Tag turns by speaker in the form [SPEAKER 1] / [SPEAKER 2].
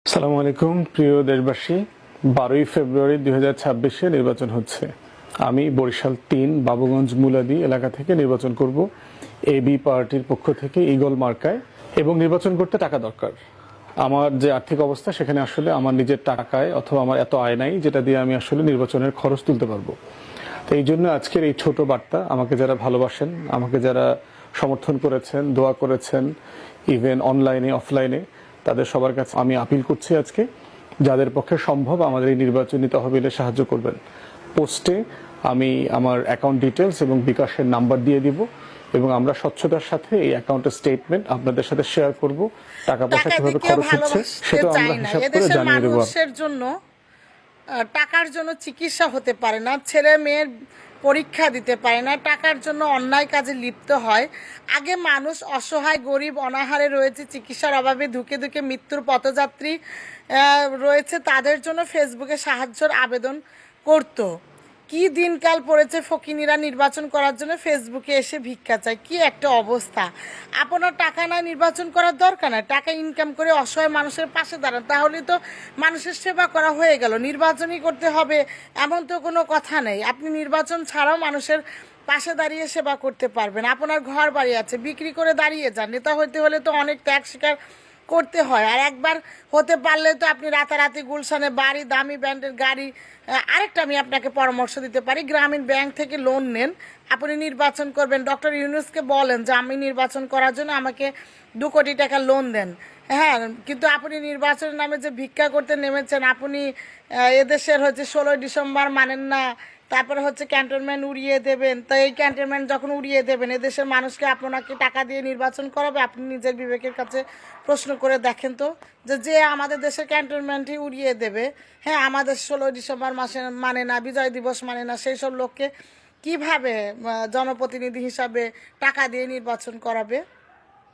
[SPEAKER 1] আসসালামু আলাইকুম প্রিয় দেশবাসী। 12ই ফেব্রুয়ারি 2026-এ নির্বাচন হচ্ছে। আমি বরিশাল 3 বাবুগঞ্জ মুলাদি এলাকা থেকে নির্বাচন করব এবি পার্টির পক্ষ থেকে ঈগল মার্কায়। এবং নির্বাচন করতে টাকা দরকার। আমার যে আর্থিক অবস্থা সেখানে আসলে আমার নিজের টাকায় অথবা আমার এত আয় নাই যেটা দিয়ে আমি আসলে নির্বাচনের খরচ তুলতে পারবো। তো এই জন্য আজকের এই ছোট বার্তা, আমাকে যারা ভালোবাসেন, আমাকে যারা সমর্থন করেছেন, দোয়া করেছেন, ইভেন অনলাইনে অফলাইনে, তাদের সবার কাছে আমি আপিল করছি আজকে, যাদের পক্ষে সম্ভব আমাদের এই নির্বাচনী তহবিলে সাহায্য করবেন। পোস্টে আমি আমার অ্যাকাউন্ট ডিটেলস এবং বিকাশের নাম্বার দিয়ে দিব এবং আমরা স্বচ্ছতার সাথে এই অ্যাকাউন্টের স্টেটমেন্ট আপনাদের সাথে শেয়ার করব। টাকা পয়সা কিভাবে খরচ হচ্ছে সেটা আমরা হিসাব করে জানিয়ে দেব।
[SPEAKER 2] মানুষের জন্য টাকার জন্য চিকিৎসা হতে পারে না, ছেলে মেয়ের পরীক্ষা দিতে পারে না, টাকার জন্য অন্যায় কাজে লিপ্ত হয়। আগে মানুষ অসহায় গরিব অনাহারে রয়েছে, চিকিৎসার অভাবে ধুকে ধুকে মৃত্যুর পথযাত্রী রয়েছে, তাদের জন্য ফেসবুকে সাহায্যের আবেদন করত। কি দিনকাল পড়েছে, ফকিনীরা নির্বাচন করার জন্য ফেসবুকে এসে ভিক্ষা চায়। কি একটা অবস্থা! আপনার টাকা নাই, নির্বাচন করার দরকার নাই, টাকা ইনকাম করে অসহায় মানুষের পাশে দাঁড়ান, তাহলে তো মানুষের সেবা করা হয়ে গেল। নির্বাচনই করতে হবে এমন তো কোনো কথা নেই। আপনি নির্বাচন ছাড়াও মানুষের পাশে দাঁড়িয়ে সেবা করতে পারবেন। আপনার ঘর বাড়ি আছে, বিক্রি করে দাঁড়িয়ে যান। নেতা হইতে হলে তো অনেক ত্যাগ স্বীকার করতে হয়। আর একবার হতে পারলে তো আপনি রাতারাতি গুলশানে বাড়ি, দামি ব্র্যান্ডের গাড়ি। আরেকটা আমি আপনাকে পরামর্শ দিতে পারি, গ্রামীণ ব্যাংক থেকে লোন নেন, আপনি নির্বাচন করবেন। ডক্টর ইউনূসকে বলেন যে আমি নির্বাচন করার জন্য আমাকে 2 কোটি টাকা লোন দেন। হ্যাঁ, কিন্তু আপনি নির্বাচনের নামে যে ভিক্ষা করতে নেমেছেন, আপনি এদেশের হচ্ছে 16ই ডিসেম্বর মানেন না, তারপরে হচ্ছে ক্যান্টনমেন্ট উড়িয়ে দেবেন। তো এই ক্যান্টনমেন্ট যখন উড়িয়ে দেবেন, এদেশের মানুষকে আপনাকে টাকা দিয়ে নির্বাচন করাবে? আপনি নিজের বিবেকের কাছে প্রশ্ন করে দেখেন তো, যে আমাদের দেশের ক্যান্টনমেন্টই উড়িয়ে দেবে, হ্যাঁ আমাদের 16ই ডিসেম্বর মাসে মানে না, বিজয় দিবস মানে না, সেই সব লোককে কিভাবে জনপ্রতিনিধি হিসাবে টাকা দিয়ে নির্বাচন করাবে?